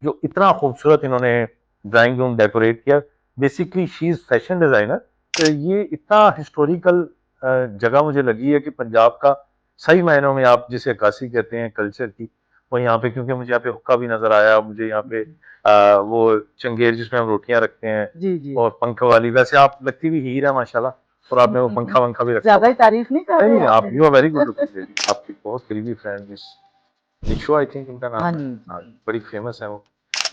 जो इतना खूबसूरत इन्होंने ड्राइंग रूम डेकोरेट किया। Basically she is fashion designer. तो ये इतना हिस्टोरिकल जगह मुझे लगी है कि पंजाब का सही मायनों में आप जिसे अक्कासी कहते हैं कल्चर की, वो यहाँ पे, क्योंकि मुझे यहाँ पे हुक्का भी नजर आया, मुझे यहाँ पे वो चंगेर जिसमें हम रोटियां रखते हैं, जी जी। और पंख वाली, वैसे आप लगती भी हीर है माशाल्लाह, और आपने वो पंखा वंखा भी रखा ज्यादा ही तारीफ नहीं कर रहे नहीं, आप आप मेरी। You are very good looking lady. आपकी बहुत करीबी friend miss Nisho, I think उनका हाँ नाम है। जी। हाँ, बड़ी फेमस है वो।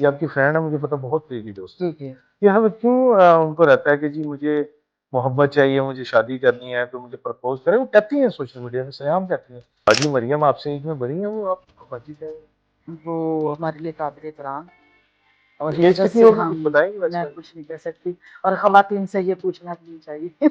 ये आपकी फ्रेंड है, मुझे पता, बहुत करीबी दोस्त है। ठीक है। ये हम क्यों उनको रहता है कि जी मुझे मोहब्बत चाहिए, मुझे शादी करनी है, तो मुझे प्रपोज करें, वो कहती हैं सोशल मीडिया में, सयाम कहती हैं। हाजी मरियम आपसे एज में बड़ी है वो, आप हाजी कहें? वो हमारे लिए काबिल एहतराम और एज हिज्जत कितनी से होगी, हम। कुछ बताएंगे मैं वैसे? कुछ नहीं कह सकती, और खवातीन से ये पूछना भी नहीं चाहिए।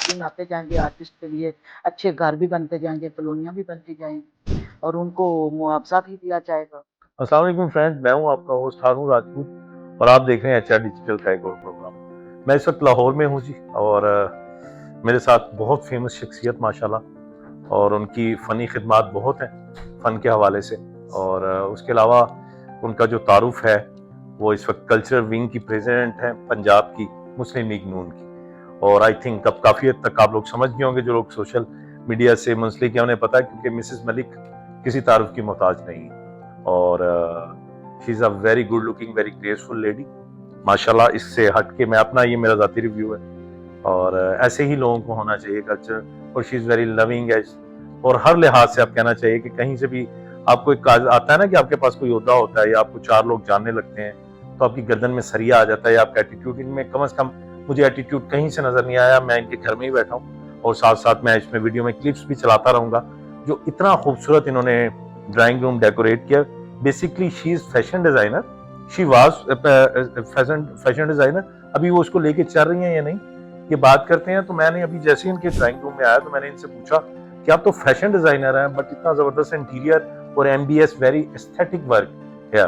दिन आते जाएंगे आर्टिस्ट के लिए, अच्छे घर भी बनते जाएंगे, कॉलोनियां भी बनती जाएंगी, और उनको मुआवजा भी दिया जाएगा। अस्सलाम वालेकुम फ्रेंड्स, मैं हूं आपका होस्ट हारून राजपूत, और आप देख रहे हैं एचआर डिजिटल का एक और प्रोग्राम। मैं इस वक्त लाहौर में हूं जी, और मेरे साथ बहुत फेमस शख्सियत माशाल्लाह, और उनकी फ़नी खिदमात बहुत हैं फ़न के हवाले से, और उसके अलावा उनका जो तारुफ है, वो इस वक्त कल्चरल विंग की प्रेसिडेंट हैं पंजाब की मुस्लिम लीग नून की। और आई थिंक अब काफ़ी हद तक आप लोग समझ गए होंगे, जो लोग सोशल मीडिया से मुंसलिक हैं उन्हें पता है, क्योंकि मिसेस मलिक किसी तारुफ की मोहताज नहीं है, और she is a very good looking, very graceful lady माशाल्लाह। इससे हट के मैं अपना, ये मेरा ज़ाती रिव्यू है, और ऐसे ही लोगों को होना चाहिए कल्चर, और she is very loving as, और हर लिहाज से आप कहना चाहिए कि कहीं से भी आपको एक आता है ना कि आपके पास कोई ओहदा होता है, या आपको चार लोग जानने लगते हैं, तो आपकी गर्दन में सरिया आ जाता है, या आपका एटीट्यूड, इनमें कम से कम मुझे एटीट्यूड कहीं से नजर नहीं आया। मैं इनके घर में ही बैठा हूँ, और साथ साथ मैं इसमें वीडियो में क्लिप्स भी चलाता रहूंगा, जो इतना खूबसूरत इन्होंने ड्राइंग रूम डेकोरेट किया। Basically she is fashion designer, she was fashion designer. अभी वो उसको लेके चल रही हैं या नहीं, ये बात करते हैं। तो मैंने अभी जैसे इनके ड्राइंग रूम में आया, तो मैंने इनसे पूछा कि आप तो फैशन डिजाइनर हैं, बट इतना जबरदस्त इंटीरियर और एमबीएस, वेरी एस्थेटिक वर्क है।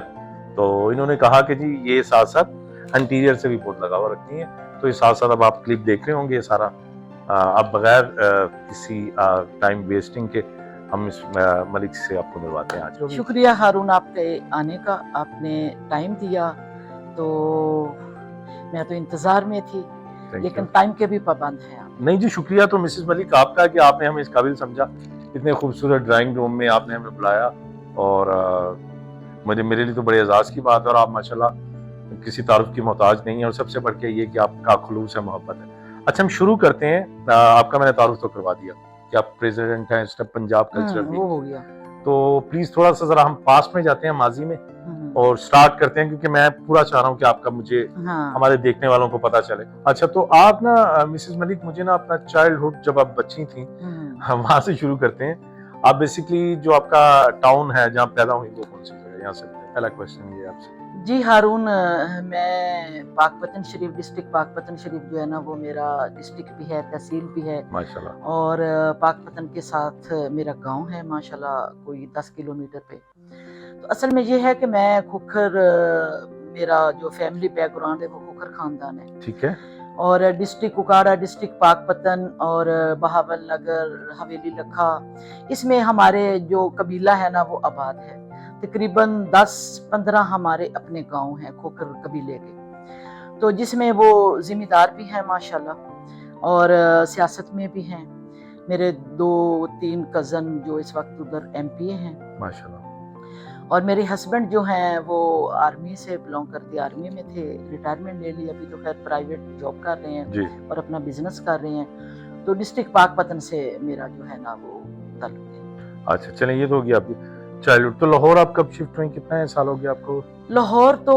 तो इन्होंने कहा कि जी ये साथ साथ इंटीरियर से भी बहुत लगाव रखती हैं। तो ये साथ साथ अब आप क्लिप देख रहे होंगे ये सारा। अब बगैर किसी टाइम वेस्टिंग के हम इस मलिक से आपको मिलवाते हैं आज। शुक्रिया हारून आपके आने का, आपने टाइम दिया, तो मैं तो इंतजार में थी, लेकिन टाइम के भी पाबंद हैं आप। नहीं जी, शुक्रिया तो मिसेस मलिक आपका कि आपने हमें इस काबिल समझा, इतने खूबसूरत ड्राइंग रूम में आपने हमें बुलाया, और मुझे, मेरे लिए तो बड़े एजाज की बात है, और आप माशाल्लाह किसी तारुफ की मोहताज नहीं है, और सबसे बढ़ के ये कि आपका खुलूस है, मोहब्बत है। अच्छा, हम शुरू करते हैं। आपका मैंने तारुफ तो करवा दिया कि आप प्रेसिडेंट हैं इस पंजाब कल्चरल वो हो गया। तो प्लीज थोड़ा सा जरा हम पास्ट में जाते हैं, माजी में, और स्टार्ट करते हैं, क्योंकि मैं पूरा चाह रहा हूँ कि आपका मुझे, हमारे देखने वालों को पता चले। अच्छा, तो आप ना मिसेस मलिक, मुझे ना अपना चाइल्डहुड, जब आप बच्ची थी, हम वहां से शुरू करते हैं। आप बेसिकली जो आपका टाउन है जहाँ पैदा हुई, वो कौन सी जगह, यहाँ से पहला क्वेश्चन ये आपसे। जी हारून, मैं पाकपतन शरीफ, डिस्ट्रिक्ट पाकपतन शरीफ जो है ना, वो मेरा डिस्ट्रिक्ट भी है, तहसील भी है माशाल्लाह, और पाकपतन के साथ मेरा गांव है माशाल्लाह, कोई 10 किलोमीटर पे। तो असल में ये है कि मैं खुखर, मेरा जो फैमिली बैकग्राउंड है वो खुखर खानदान है। ठीक है। और डिस्ट्रिक्ट कुकाड़ा, डिस्ट्रिक्ट पाकपतन और बहावल नगर, हवेली लखा, इसमें हमारे जो कबीला है ना वो आबाद है। तकरीबन 10-15 हमारे अपने गांव हैं खोखर कबीले के, तो जिसमें वो जिम्मेदार भी हैं माशाल्लाह, और सियासत में भी हैं। मेरे 2-3 कज़न जो इस वक्त उधर एमपी हैं माशाल्लाह, और मेरे हस्बैंड जो हैं वो आर्मी से बिलोंग करते, आर्मी में थे, रिटायरमेंट ले ली, अभी तो खैर प्राइवेट जॉब कर रहे हैं जी, और अपना बिजनेस कर रहे हैं। तो डिस्ट्रिक्ट पाकपतन से मेरा जो है ना वो ताल्लुक है। अच्छा चलें, ये तो होगी आपकी चाइल्डहुड। तो लाहौर आप कब शिफ्ट हुई, कितना साल हो गया आपको? लाहौर तो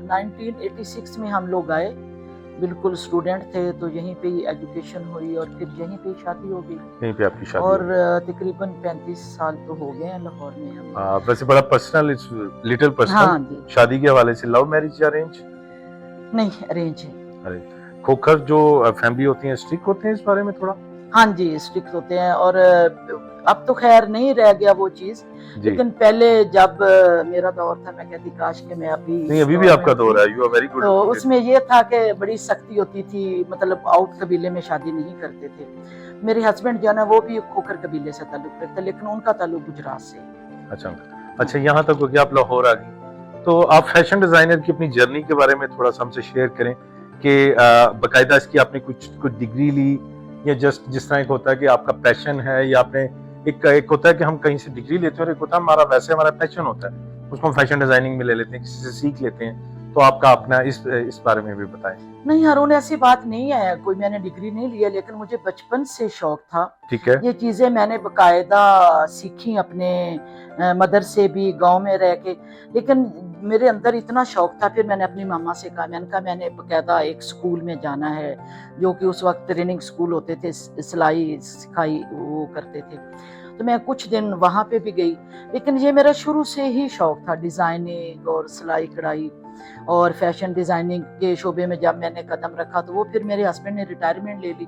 1986 में हम लोग आए, बिल्कुल स्टूडेंट थे, तो यहीं पे ही एजुकेशन हुई और फिर यहीं पे ही शादी हो गई। यहीं पे आपकी शादी और तकरीबन 35 साल तो हो गए हैं लाहौर में हम। वैसे बड़ा पर्सनल, लिटिल पर्सनल। हाँ जी। शादी के हवाले से लव मैरिज या अरेंज? नहीं, अरेंज है। अरे, खोखर जो फैमिली होती है स्ट्रिक्ट होते हैं इस बारे में थोड़ा? हाँ जी, स्ट्रिक्ट होते हैं, और अब तो खैर नहीं रह गया वो चीज, लेकिन पहले जब मेरा दौर था, मैं कहती काश कि मैं अभी भी आपका दौर है, यू आर वेरी गुड। तो उसमें ये था कि बड़ी सख्ती होती थी, मतलब आउट कबीले में शादी नहीं करते थे। मेरे हस्बैंड जो है ना वो भी खोखर कबीले से ताल्लुक रखते, लेकिन उनका ताल्लुक गुजरात से। अच्छा, अच्छा, यहाँ तक हो गया, आप लाहौर आ गई, तो आप फैशन डिजाइनर की अपनी जर्नी के बारे में थोड़ा सा हमसे शेयर करें कि बाकायदा इसकी आपने कुछ कुछ डिग्री ली, या जस्ट जिस तरह एक होता है कि आपका पैशन है, या आपने एक होता है कि हम कहीं से डिग्री लेते हैं, और एक होता है हमारा वैसे हमारा पैशन होता है, उसको हम फैशन डिजाइनिंग में ले लेते हैं, किसी से सीख लेते हैं। तो आपका अपना इस बारे में भी बताएं। नहीं हारून, ऐसी बात नहीं है, कोई मैंने डिग्री नहीं लिया, लेकिन मुझे बचपन से शौक था। ठीक है। ये चीजें मैंने बकायदा सीखी अपने मदरसे भी, गांव में रह के। लेकिन मेरे अंदर इतना शौक था, फिर मैंने अपनी मामा से कहा, मैंने कहा मैंने बकायदा एक स्कूल में जाना है, जो कि उस वक्त ट्रेनिंग स्कूल होते थे, सिलाई सिखाई वो करते थे। तो मैं कुछ दिन वहाँ पे भी गई, लेकिन ये मेरा शुरू से ही शौक था, डिज़ाइनिंग और सिलाई कढ़ाई और फैशन डिज़ाइनिंग के शोबे में जब मैंने कदम रखा, तो वो फिर मेरे हस्बैंड ने रिटायरमेंट ले ली,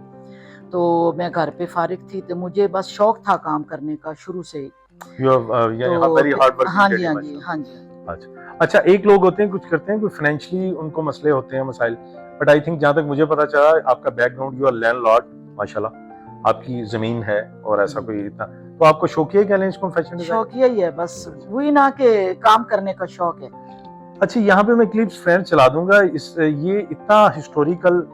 तो मैं घर पे फारिग थी, तो मुझे बस शौक था काम करने का शुरू से ही। Very hard working. हाँ जी, हाँ जी, हाँ जी। अच्छा, एक लोग होते हैं, कुछ करते हैं, कोई फाइनेंशियली उनको मसले होते हैं, मसाइल, बट आई थिंक जहाँ तक मुझे पता चला, आपका बैकग्राउंड, यू आर लैंडलॉर्ड, माशाल्लाह, आपकी जमीन है, और ऐसा कोई इतना, तो आपको शौकिया कह लें इसको, फैशन डिजाइन? शौकिया ही है, बस वही ना कि काम करने का शौक है। अच्छा, यहाँ पे मैं क्लिप्स फ्रेंड चला दूंगा, ये इतना हिस्टोरिकल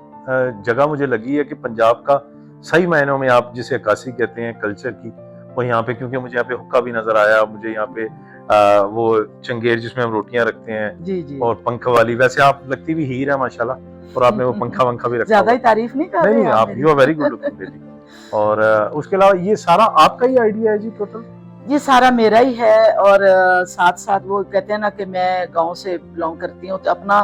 जगह मुझे लगी है कि पंजाब का सही मायनों में, आप जिसे अक्कासी कहते हैं कल्चर की, वो यहाँ पे, क्योंकि मुझे यहाँ पे हुक्का भी नजर आया, मुझे यहाँ पे वो चंगेर जिसमें हम रोटियां रखते हैं, जी जी, और पंख वाली, वैसे आप लगती भी हीर है माशाल्लाह, और आपने वो पंखा वंखा भी रखा ज्यादा ही हुआ। तारीफ नहीं कर रहे नहीं, आप you are very good looking बेटी। और उसके अलावा ये सारा आपका ही आइडिया है जी टोटल? ये सारा मेरा ही है, और साथ साथ वो कहते हैं ना कि मैं गांव से बिलोंग करती हूँ, तो अपना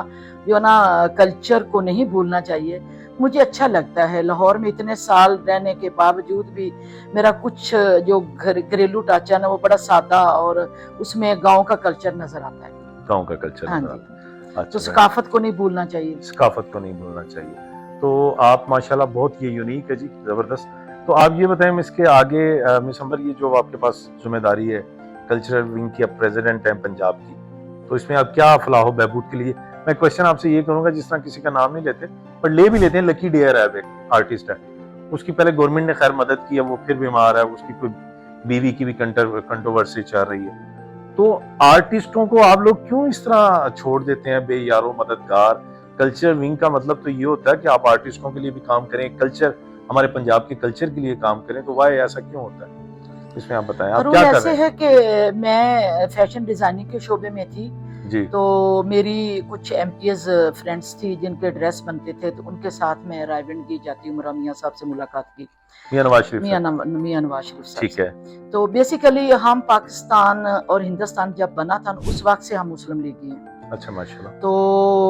जो ना कल्चर को नहीं भूलना चाहिए। मुझे अच्छा लगता है, लाहौर में इतने साल रहने के बावजूद भी मेरा कुछ जो घरेलू ढांचा ना, वो बड़ा सादा, और उसमें गांव का कल्चर नजर आता है। गांव का कल्चर हाँ नजर जी, आता है। तो सकाफत को नहीं भूलना चाहिए। सकाफत को नहीं भूलना चाहिए। तो आप माशाल्लाह बहुत ये यूनिक है जी, जबरदस्त। तो आप ये बताएं इसके आगे, मिस अंबर, ये जो आपके पास जिम्मेदारी है कल्चरल विंग की, आप प्रेसिडेंट हैं पंजाब की, तो इसमें आप क्या फलाह बहबूद के लिए, मैं क्वेश्चन आपसे ये करूंगा, जिस तरह किसी का नाम नहीं लेते पर ले भी लेते हैं, लकी डेयर है, एक आर्टिस्ट है, उसकी पहले गवर्नमेंट ने खैर मदद की है, वो फिर बीमार है, उसकी कोई बीवी की भी कंट्रोवर्सी चल रही है, तो आर्टिस्टों को आप लोग क्यों इस तरह छोड़ देते हैं बेयारो मददगार? कल्चर विंग का मतलब तो ये होता है कि आप आर्टिस्टों के लिए भी काम करें, कल्चर, हमारे पंजाब के कल्चर के लिए काम करें, तो वाह ऐसा क्यों होता है? इसमें आप बताएं, आप क्या कर रहे हैं? ऐसे है कि मैं फैशन डिजाइनिंग के शोबे में थी जी, तो मेरी कुछ एमटीएस फ्रेंड्स थी जिनके ड्रेस बनते थे, तो उनके साथ में रायविंड जाती उमरा मियाँ साहब से मुलाकात की, मियां नवाज शरीफ मियाँ नवाज शरीफ साहब ठीक से। है। तो बेसिकली हम पाकिस्तान और हिंदुस्तान जब बना था, उस वक्त से हम मुस्लिम लीगी हैं। अच्छा, माशाल्लाह। तो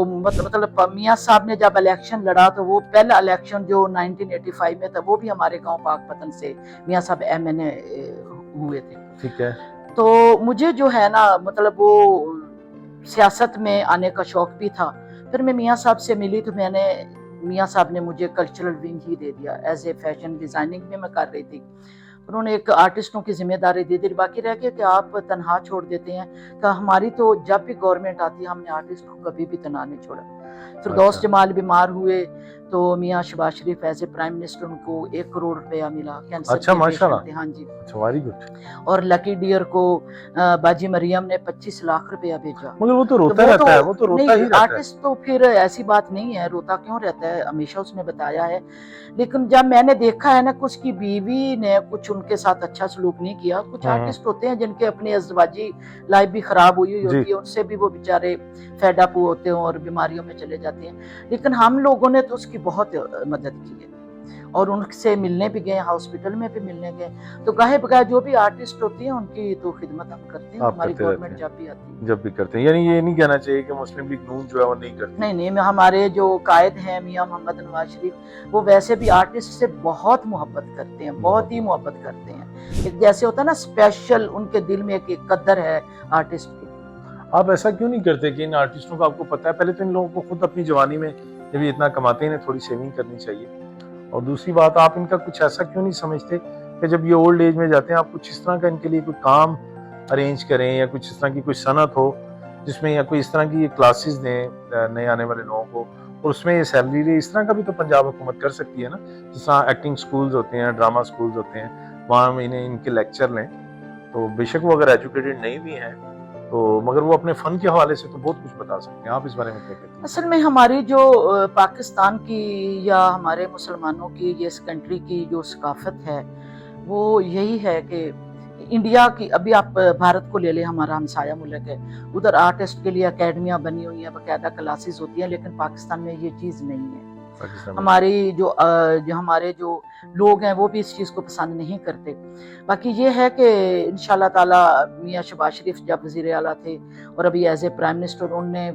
मतलब मियाँ साहब ने जब इलेक्शन लड़ा, तो वो पहला इलेक्शन जो 1985 में था, वो भी हमारे गांव पाकपतन से मियाँ साहब एमएनए हुए थे। ठीक है। तो मुझे जो है ना, मतलब वो सियासत में आने का शौक भी था। फिर मैं मियाँ साहब से मिली, तो मियाँ साहब ने मुझे कल्चरल विंग ही दे दिया, एज ए फैशन डिजाइनिंग में मैं कर रही थी। उन्होंने एक आर्टिस्टों की जिम्मेदारी दे दी, बाकी रह गया कि आप तनहा छोड़ देते हैं। तो हमारी तो जब भी गवर्नमेंट आती है, हमने आर्टिस्ट को कभी भी तनहा नहीं छोड़ा। फिरदौस जमाल बीमार हुए, तो मियाँ शहबाज शरीफ एज ए प्राइम मिनिस्टर, उनको 1 करोड़ रुपया मिला, कैंसर अच्छा, के माशाल्लाह। पेशेंट थे। हाँ जी। अच्छा, वेरी गुड। और लकी डियर को बाजी मरियम ने 25 लाख रुपया भेजा। मगर वो तो रोता वो रहता है, वो तो रोता ही नहीं, रहता है। आर्टिस्ट तो फिर ऐसी बात नहीं है, रोता क्यों रहता है, हमेशा उसने बताया है। लेकिन जब मैंने देखा है ना कि उसकी बीवी ने कुछ उनके साथ अच्छा सलूक नहीं किया, कुछ आर्टिस्ट होते हैं जिनके अपनी अज़वाजी लाइफ भी खराब हुई होती है, उनसे भी वो बेचारे फेड अप होते हैं और बीमारियों में चले जाते हैं। लेकिन हम लोगों ने तो उसकी बहुत मदद की है, और उनसे मिलने भी गए, हॉस्पिटल में भी मिलने गए। तो गाहे बगाहे जो भी आर्टिस्ट होती हैं, उनकी तो खिदमत हम करते हैं, हमारी गवर्नमेंट जब भी आती है। जब भी करते हैं, यानी ये नहीं कहना चाहिए कि मुस्लिम लीग नून जो है वो नहीं करती। नहीं, हमारे जो कायद हैं मियाँ मोहम्मद नवाज शरीफ, वो वैसे भी आर्टिस्ट से बहुत मोहब्बत करते हैं, बहुत ही मोहब्बत करते हैं। एक जैसे होता है ना, स्पेशल उनके दिल में एक कदर है आर्टिस्ट की। आप ऐसा क्यों नहीं करते कि इन आर्टिस्टों को, आपको पता है, पहले तो इन लोगों को खुद अपनी जवानी में जब ये इतना कमाते हैं, थोड़ी सेविंग करनी चाहिए, और दूसरी बात, आप इनका कुछ ऐसा क्यों नहीं समझते कि जब ये ओल्ड एज में जाते हैं, आप कुछ इस तरह का इनके लिए कोई काम अरेंज करें, या कुछ इस तरह की कोई सनत हो जिसमें, या कोई इस तरह की क्लासेस दें नए आने वाले लोगों को, और उसमें ये सैलरी दे। इस तरह का भी तो पंजाब हुकूमत कर सकती है ना, जिस तरह एक्टिंग स्कूल्स होते हैं, ड्रामा स्कूल्स होते हैं, वहाँ इन्हें इनके लेक्चर लें, तो बेशक वो अगर एजुकेटेड नहीं भी हैं, तो मगर वो अपने फन के हवाले से तो बहुत कुछ बता सकते हैं। आप इस बारे में क्या कहते हैं? असल में हमारी जो पाकिस्तान की या हमारे मुसलमानों की ये इस कंट्री की जो सकाफत है वो यही है कि इंडिया की, अभी आप भारत को ले लें, हमारा हमसाया मुल्क है, उधर आर्टिस्ट के लिए एकेडमियां बनी हुई हैं, बाकायदा क्लासेस होती हैं, लेकिन पाकिस्तान में ये चीज़ नहीं है। पाकिस्तान में हमारी जो हमारे जो लोग हैं वो भी इस चीज़ को पसंद नहीं करते। बाकी ये है कि इंशाल्लाह ताला मियाँ शहबाज शरीफ जब वज़ीर आला थे और अभी एज ए प्राइम मिनिस्टर उन्होंने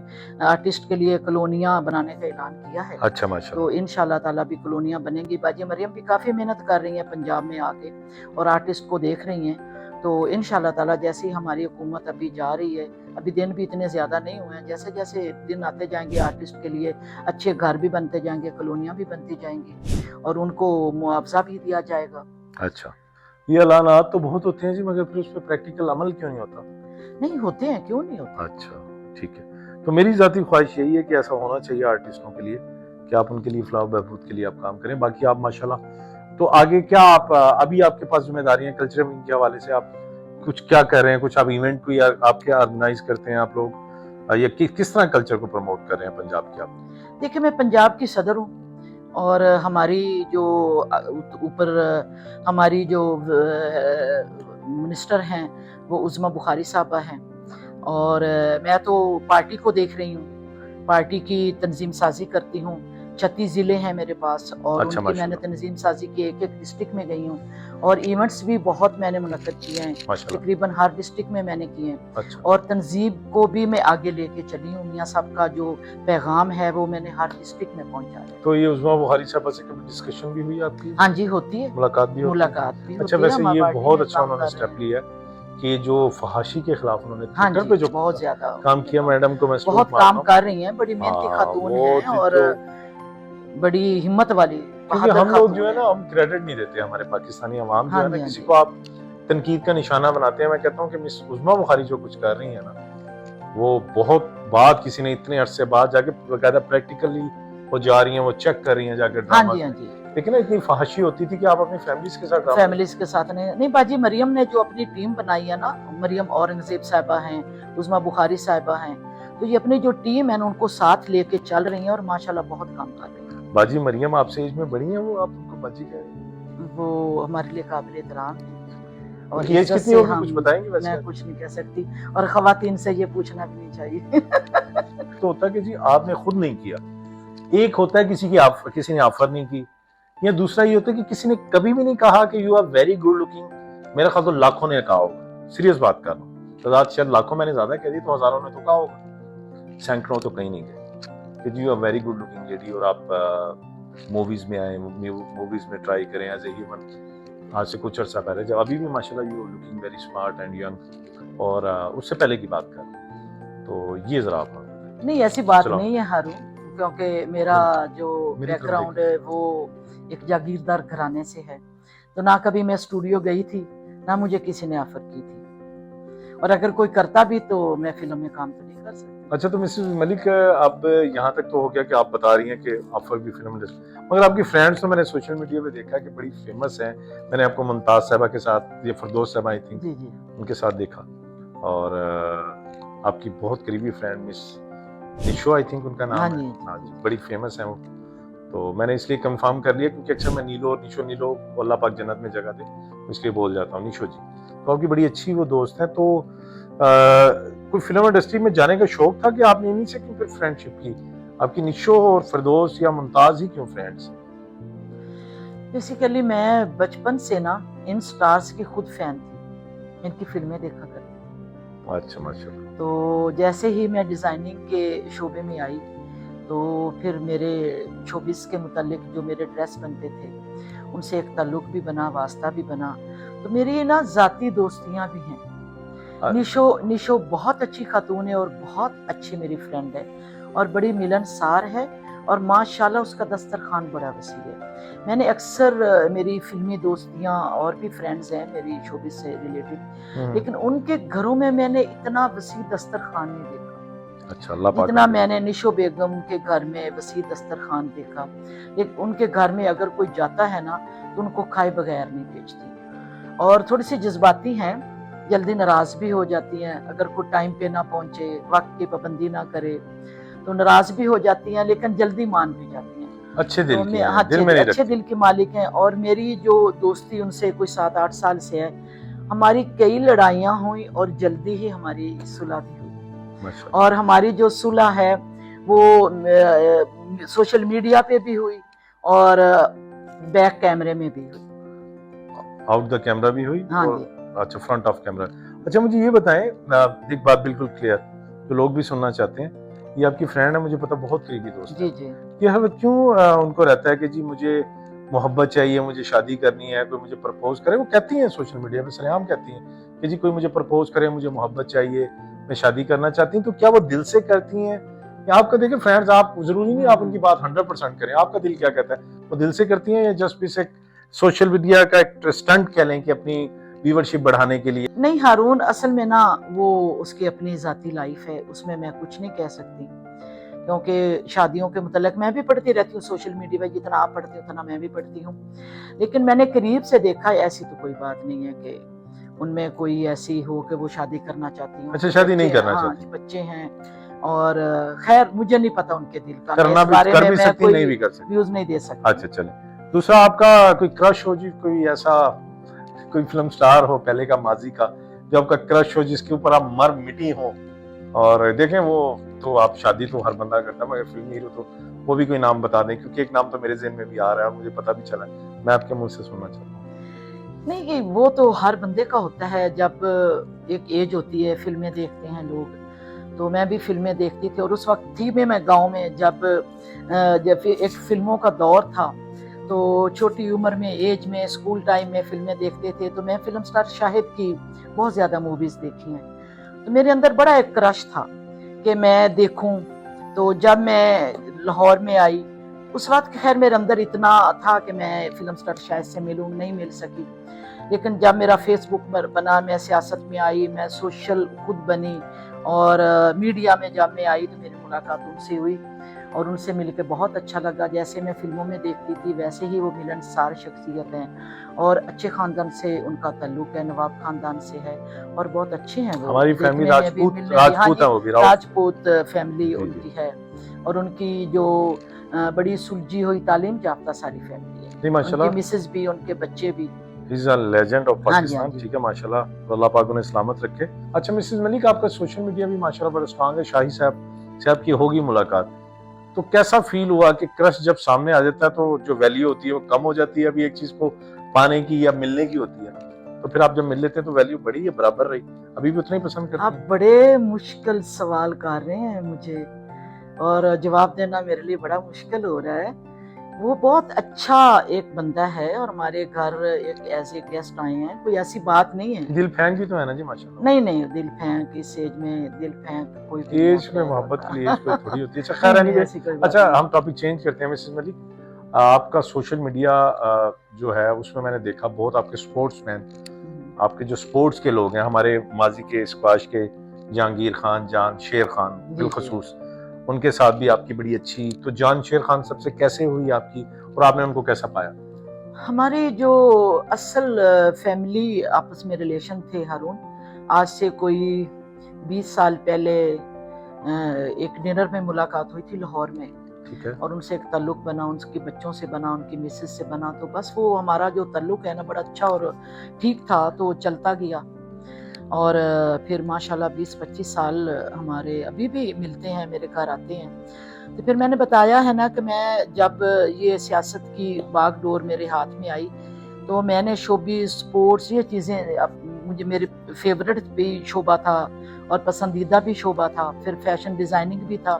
आर्टिस्ट के लिए कॉलोनियाँ बनाने का ऐलान किया है। अच्छा माशाल्लाह। तो इंशाल्लाह ताला भी कॉलोनियाँ बनेंगी। बाजी मरियम भी काफ़ी मेहनत कर रही हैं पंजाब में आके और आर्टिस्ट को देख रही हैं। तो इंशाल्लाह ताला जैसी हमारी हुकूमत अभी जा रही है, अभी दिन भी इतने ज़्यादा नहीं हुए हैं, जैसे जैसे दिन आते जाएंगे आर्टिस्ट के लिए अच्छे घर भी बनते जाएंगे, कॉलोनियाँ भी बनती जाएंगी और उनको मुआवजा भी दिया जाएगा। अच्छा, ये ऐलानात तो बहुत होते हैं जी, मगर फिर उस पर प्रैक्टिकल अमल क्यों नहीं होता? नहीं होते हैं, क्यों नहीं होते? अच्छा, ठीक है। तो मेरी ज़ाती ख्वाहिश यही है कि ऐसा होना चाहिए आर्टिस्टों के लिए कि आप उनके लिए फलाह बहबूद के लिए आप काम करें। बाकी आप माशाल्लाह, तो आगे क्या आप अभी आपके पास जिम्मेदारियां कल्चरल विंग के हवाले से आप कुछ क्या कर रहे हैं? कुछ आप इवेंट कोई आप क्या ऑर्गेनाइज करते हैं आप लोग, या किस तरह कल्चर को प्रमोट कर रहे हैं पंजाब के आप? देखिए, मैं पंजाब की सदर हूँ और हमारी जो ऊपर हमारी जो मिनिस्टर हैं वो उज़्मा बुखारी साहबा हैं और मैं तो पार्टी को देख रही हूँ, पार्टी की तंजीम साजी करती हूँ। 36 ज़िले हैं मेरे पास और अच्छा, उनकी मैंने तंजीम साजी की, एक एक डिस्ट्रिक्ट में गई हूँ और इवेंट्स भी बहुत मैंने मुनक्किद किए हैं, माशाल्लाह। तकरीबन हर डिस्ट्रिक्ट में मैंने किए हैं। अच्छा, और तंजीम को भी मैं आगे लेके चली हूँ। मियाँ साहब का जो पैगाम है वो मैंने हर डिस्ट्रिक्ट में पहुँचाया। तो ये उज़्मा बुखारी साहब से कभी डिस्कशन भी हुई आपकी? हाँ जी, होती है, मुलाकात भी होती है? मुलाकात भी अच्छा, होती है। वैसे हम ये पार्टी बहुत में अच्छा काम उन्होंने कर रहे स्टेप हैं। लिया कि जो फहाशी के खिलाफ उन्होंने हाँ ट्विटर जी, पे जो बहुत ज्यादा काम किया, मैडम को मैं सलूट बहुत मारता काम हूँ। कर रही हैं, बड़ी मेहनती हाँ, खातून वो हैं और बड़ी हिम्मत वाली क्योंकि बहादुर हम लोग खातून जो है हैं। ना, हम क्रेडिट नहीं देते, हमारे पाकिस्तानी अवाम जो हाँ है ना, जी, हाँ किसी जी। को आप तनकीद का निशाना बनाते हैं। मैं कहता हूँ कि मिस उज़्मा बुखारी जो कुछ कर रही है ना, वो बहुत बाद किसी ने इतने अरसे बाद जाके बकायदा प्रैक्टिकली वो जा रही हैं, वो चेक कर रही हैं जाकर हाँ ड्रामा जी, हाँ में। जी। लेकिन ना इतनी फहाशी होती थी कि आप अपनी फैमिलीज के साथ ड्रामा फैमिलीज के साथ नहीं बाजी मरियम ने जो अपनी टीम बनाई है ना, मरियम औरंगजेब साहिबा हैं, उज़्मा बुखारी साहिबा हैं, तो ये अपनी जो टीम है ना उनको साथ लेके चल रही हैं और माशाल्लाह बहुत काम कर रही हैं। बाजी मरियम आपसे एज में बड़ी हैं, वो आप उनको बाजी कह रही हैं? वो हमारे लिए काबिल एहतराम है और उनकी एज इज्जत कितनी से होगी, कुछ बताएंगे? वैसे मैं कुछ नहीं कह सकती और खवातीन से ये पूछना भी नहीं चाहिए। तो होता है कि जी आपने खुद नहीं किया, एक होता है किसी ने ऑफर नहीं की, या दूसरा ये होता है कि किसी ने कभी भी नहीं कहा कि you are very good looking. मेरा ख्याल तो लाखों ने कहा होगा, सीरियस बात कर रहा हूँ, तो शायद लाखों, मैंने ज्यादा कह दी, तो हजारों ने तो कहा होगा, सैकड़ों तो कहीं नहीं गए कि you are very good looking lady और आप मूवीज में आए, मूवीज में ट्राई करें एज ए ह्यूमन। आज से कुछ अर्सा पहले, जब अभी भी माशाल्लाह you are looking very smart and young, और उससे पहले की बात कर, तो ये जरा आप नहीं, ऐसी बात चलो। नहीं है हारून, क्योंकि मेरा जो मेरी तरफ बैकग्राउंड है वो एक जागीरदार घराने से है, तो ना कभी मैं स्टूडियो गई थी ना मुझे किसी ने ऑफर की थी, और अगर कोई करता भी तो मैं फिल्म में काम तो नहीं कर सकती। अच्छा, तो मिसेस मलिक, अब यहाँ तक तो हो गया कि आप बता रही हैं कि ऑफर भी फिल्म इंडस्ट्री, मगर आपकी फ्रेंड्स तो मैंने सोशल मीडिया पे देखा कि बड़ी फेमस हैं। मैंने आपको मुमताज साहबा के साथ, ये फरदौस साहबा आई थिंक, जी जी उनके साथ देखा, और आपकी बहुत करीबी friend miss Nisho, I think उनका नाम हाँ है। जी, हाँ जी, बड़ी फेमस है वो। तो मैंने इसलिए कंफर्म कर लिया क्योंकि अक्सर मैं नीलो को अल्लाह पाक जन्नत में जगह दे, इसलिए बोल जाता हूँ निशो जी। तो आपकी बड़ी अच्छी वो दोस्त है। तो कोई फिल्म इंडस्ट्री में जाने का शौक था कि आपने इन्हीं से क्यों फिर फ्रेंडशिप की? आपकी निशो और फरदौस या मुमताज ही क्यों फ्रेंड्स? बेसिकली मैं बचपन से ना इन स्टार्स की खुद फैन थी, इनकी फिल्में देखा करती। अच्छा, माशाल्लाह। तो जैसे ही मैं डिज़ाइनिंग के शोबे में आई तो फिर मेरे शोबिस के मुतालिक जो मेरे ड्रेस बनते थे उनसे एक ताल्लुक भी बना, वास्ता भी बना। तो मेरी ना ज़ाती दोस्तियाँ भी हैं। निशो बहुत अच्छी खातून है और बहुत अच्छी मेरी फ्रेंड है और बड़ी मिलनसार है और माशाल्लाह उसका दस्तरखान बड़ा वसी है। मैंने अक्सर मेरी फिल्मी दोस्तियाँ और भी फ्रेंड्स हैं मेरी शोबिस से रिलेटेड, लेकिन उनके घरों में मैंने इतना वसी दस्तरखान नहीं देखा। अच्छा, अल्लाह पाक जितना मैंने निशो बेगम के घर में वसी दस्तरखान देखा। एक उनके घर में अगर कोई जाता है ना तो उनको खाए बगैर नहीं भेजती और थोड़ी सी जज्बाती हैं, जल्दी नाराज भी हो जाती हैं, अगर कोई टाइम पे ना पहुंचे, वक्त की पाबंदी ना करे तो नाराज भी हो जाती हैं, लेकिन जल्दी मान भी जाती हैं। अच्छे दिल तो की मैं हैं, हाँ दिल में नहीं अच्छे रखती। दिल के मालिक हैं। और मेरी जो दोस्ती उनसे कोई 7-8 साल से है, हमारी कई लड़ाइयाँ हुई और जल्दी ही हमारी सुलह भी हुई। माशाअल्लाह। और हमारी जो सुलह है वो सोशल मीडिया पे भी हुई और बैक कैमरे में भी हुई। आउट द कैमरा भी हुई हाँ और जी। अच्छा फ्रंट ऑफ कैमरा। अच्छा मुझे ये बताएं, एक बात बिल्कुल क्लियर, जो लोग भी सुनना चाहते हैं, ये आपकी फ्रेंड है, मुझे पता बहुत करीबी दोस्त है, जी जी। ये हर वक्त क्यों उनको रहता है कि जी मुझे मोहब्बत चाहिए, मुझे शादी करनी है, कोई मुझे प्रपोज करे, वो कहती हैं सोशल मीडिया पे सरेआम कहती हैं कि जी कोई मुझे प्रपोज करे, मुझे मोहब्बत चाहिए, मैं शादी करना चाहती हूँ, तो क्या वो दिल से करती हैं या आपका देखिए फ्रेंड्स, आप जरूरी नहीं आप उनकी बात 100% करें, आपका दिल क्या कहता है, वो दिल से करती हैं या जस्ट भी से सोशल मीडिया का एक स्टंट कह लें कि अपनी व्यूअरशिप बढ़ाने के लिए? नहीं हारून, असल में ना वो उसकी अपनी जाती लाइफ है, उसमें मैं कुछ नहीं कह सकती, क्योंकि शादियों के मुतल्लिक मैं भी पढ़ती रहती हूँ सोशल मीडिया पे, जितना आप पढ़ते हो उतना मैं भी पढ़ती हूँ, लेकिन मैंने करीब से देखा है, ऐसी तो कोई बात नहीं है कि उनमें कोई ऐसी हो कि वो शादी करना चाहती हूँ। अच्छा, शादी नहीं करना हाँ, चाहती, बच्चे हैं और खैर मुझे नहीं पता उनके दिल का, करना भी कर भी सकती, नहीं भी कर सकती। व्यूज नहीं दे सकती। अच्छा चले, दूसरा आपका कोई क्रश हो जी, कोई ऐसा कोई फिल्म स्टार हो पहले का, माजी का, जो आपका क्रश हो, जिसके ऊपर आप मर मिटी हो, और देखें वो तो आप शादी तो हर बंदा करता है, मगर फिल्मी हीरो तो वो भी कोई नाम बता दें, क्योंकि एक नाम तो मेरे ज़हन में भी आ रहा है और मुझे पता भी चला है, मैं आपके मुंह से सुनना चाहता हूँ। नहीं वो तो हर बंदे का होता है, जब एक एज होती है, फिल्में देखते हैं लोग, तो मैं भी फिल्में देखती थी, और उस वक्त थी मैं गांव में, जब एक फिल्मों का दौर था, तो छोटी उम्र में, एज में, स्कूल टाइम में फिल्में देखते थे, तो मैं फिल्म स्टार शाहिद की बहुत ज़्यादा मूवीज देखी हैं, तो मेरे अंदर बड़ा एक क्रश था कि मैं देखूं। तो जब मैं लाहौर में आई, उस वक्त खैर मेरे अंदर इतना था कि मैं फिल्म स्टार शाहिद से मिलूं, नहीं मिल सकी, लेकिन जब मेरा फेसबुक बना, मैं सियासत में आई, मैं सोशल खुद बनी और मीडिया में जब मैं आई, तो मेरी मुलाकात उनसे हुई और उनसे मिलकर बहुत अच्छा लगा। जैसे मैं फिल्मों में देखती थी वैसे ही वो मिलनसार शख्सियत हैं और अच्छे खानदान से उनका ताल्लुक है, नवाब खानदान से है और बहुत अच्छे हैं वो। हमारी फैमिली राजपूत हाँ है, वो भी राजपूत फैमिली उनकी है, और उनकी जो बड़ी सुलझी हुई तालीम याफ्ता सारी फैमिली है, माशाल्लाह, उनकी मिसेस भी, उनके बच्चे भी। इज अ लेजेंड ऑफ हाँ जी, पाकिस्तान। हाँ जी। ठीक है माशाल्लाह, अल्लाह पाक उन्हें सलामत रखे। अच्छा मिसेस मलिक, आपका सोशल मीडिया भी माशाल्लाह बड़ा स्ट्रांग है, शाही साहब से आपकी होगी मुलाकात, तो कैसा फील हुआ कि क्रश जब सामने आ जाता है तो जो वैल्यू होती है वो कम हो जाती है, अभी एक चीज को पाने की या मिलने की होती है ना, तो फिर आप जब मिल लेते हैं तो वैल्यू बढ़ी या बराबर रही, अभी भी उतना ही पसंद करते आप हैं? बड़े मुश्किल सवाल कर रहे हैं मुझे, और जवाब देना मेरे लिए बड़ा मुश्किल हो रहा है। वो बहुत अच्छा एक बंदा है और हमारे घर एक ऐसे गेस्ट आए हैं, कोई ऐसी बात नहीं है। दिल फेंक भी तो है ना जी माशाल्लाह। नहीं नहीं, दिल फेंक इस एज में दिल फेंक कोई भी एज में मोहब्बत के लिए एज कोई थोड़ी होती है। अच्छा खैर एनीवे, अच्छा हम टॉपिक चेंज करते हैं मिसेस मलिक। आपका सोशल मीडिया जो है उसमें मैंने देखा बहुत आपके स्पोर्ट्समैन, आपके जो स्पोर्ट्स के लोग हैं, हमारे माजी के स्क्वाश के जहांगीर खान, जान शेर खान बिलखसूस, उनके साथ भी आपकी बड़ी अच्छी, तो जान शेर खान सबसे कैसे हुई आपकी और आपने उनको कैसा पाया? हमारे जो असल फैमिली आपस में रिलेशन थे हारून, आज से कोई 20 साल पहले एक डिनर में मुलाकात हुई थी लाहौर में, ठीक है, और उनसे एक ताल्लुक बना, उनके बच्चों से बना, उनकी मिसेस से बना, तो बस वो हमारा जो ताल्लुक है ना बड़ा अच्छा और ठीक था, तो चलता गया। और फिर माशाल्लाह 20-25 साल हमारे अभी भी मिलते हैं, मेरे घर आते हैं। तो फिर मैंने बताया है ना कि मैं जब ये सियासत की बागडोर मेरे हाथ में आई, तो मैंने शोबी स्पोर्ट्स ये चीज़ें मुझे मेरे फेवरेट भी शोबा था और पसंदीदा भी शोबा था, फिर फैशन डिज़ाइनिंग भी था,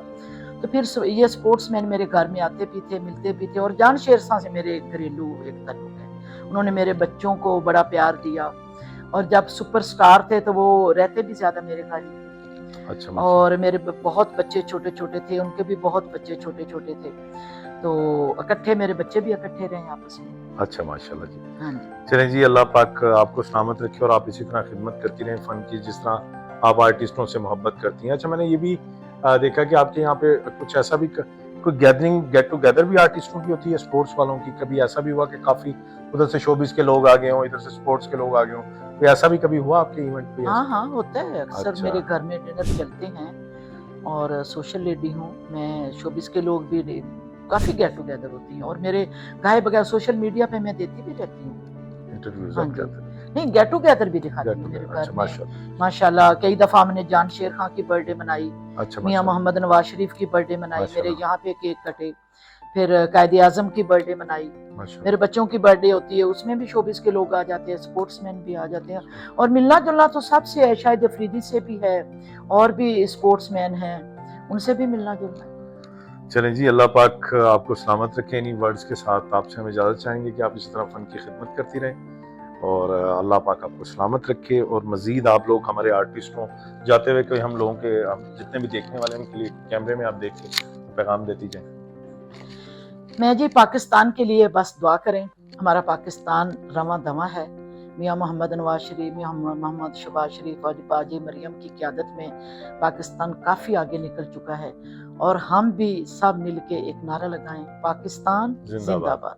तो फिर ये स्पोर्ट्स मैन मेरे घर में आते भी थे, मिलते भी थे, और जान शेर शाह से मेरे घरेलू एक ताल्लुक है, उन्होंने मेरे बच्चों को बड़ा प्यार दिया, और जब सुपरस्टार थे तो वो रहते भी ज्यादा मेरे घर ही थे। अच्छा, और मेरे बहुत बच्चे छोटे छोटे थे, उनके भी बहुत बच्चे छोटे छोटे थे, तो इकट्ठे मेरे बच्चे भी इकट्ठे रहे आपस में। अच्छा माशाल्लाह जी। हाँ जी। चलें जी, अल्लाह पाक आपको सलामत रखे और आप इसी तरह खिदमत करती रहें फन की, जिस तरह आप आर्टिस्टों से मोहब्बत करती हैं। अच्छा मैंने ये भी देखा कि आपके यहाँ पे कुछ ऐसा भी कोई गैदरिंग गेट टुगेदर भी आर्टिस्टों की होती है स्पोर्ट्स वालों की? कभी ऐसा भी हुआ कि काफी उधर से शोबिस के लोग आ गए हों, इधर से स्पोर्ट्स के लोग आ गए हों? कोई ऐसा भी कभी हुआ आपके इवेंट पे? हाँ हाँ, होता है अक्सर। अच्छा। मेरे घर में डिनर चलते हैं और सोशल लेडी हूँ मैं, शोबिस के लोग भी काफी गेट टुगेदर होती हैं और मेरे गाए बगैर सोशल मीडिया पे मैं देती भी रहती हूँ। इंटरव्यूज हाँ आप जी, करते हैं? नहीं गेट टुगेदर भी दिखाती गेट हूँ मेरे टुगेदर, घर अच्छा में। माशाल्लाह। माशाल्लाह कई दफा हमने जान शेर खां की बर्थडे मनाई, अच्छा मियां माशाल्लाह। मोहम्मद नवाज शरीफ की बर्थडे मनाई, मेरे माशाल्लाह। यहाँ पे केक कटे, फिर कायदे आजम की बर्थडे मनाई, माशाल्लाह। मेरे बच्चों की बर्थडे होती है उसमें भी शोबिस के लोग आ जाते हैं, स्पोर्ट्समैन भी आ जाते हैं और मिलना जुलना तो सबसे है, शायद अफरीदी से भी है और भी स्पोर्ट्समैन हैं, उनसे भी मिलना जुलना है। चलें जी, अल्लाह पाक आपको सलामत रखे। इन्हीं वर्ड्स के साथ आपसे हम इजाज़त चाहेंगे कि आप इस तरह फ़न की खिदमत करती रहें और अल्लाह पाक आपको सलामत रखे और मज़ीद आप लोग हमारे आर्टिस्टों जाते हुए कोई हम लोगों के जितने भी देखने वाले हैं उनके लिए कैमरे में आप देख के पैगाम देती जाएं। मैं जी पाकिस्तान के लिए बस दुआ करें, हमारा पाकिस्तान रवां दवा है। मियां मोहम्मद नवाज शरीफ, मियां मोहम्मद शहबाज शरीफ और बाजी मरियम की क़यादत में पाकिस्तान काफ़ी आगे निकल चुका है और हम भी सब मिल के एक नारा लगाएं, पाकिस्तान जिंदाबाद। जिंदाबाद।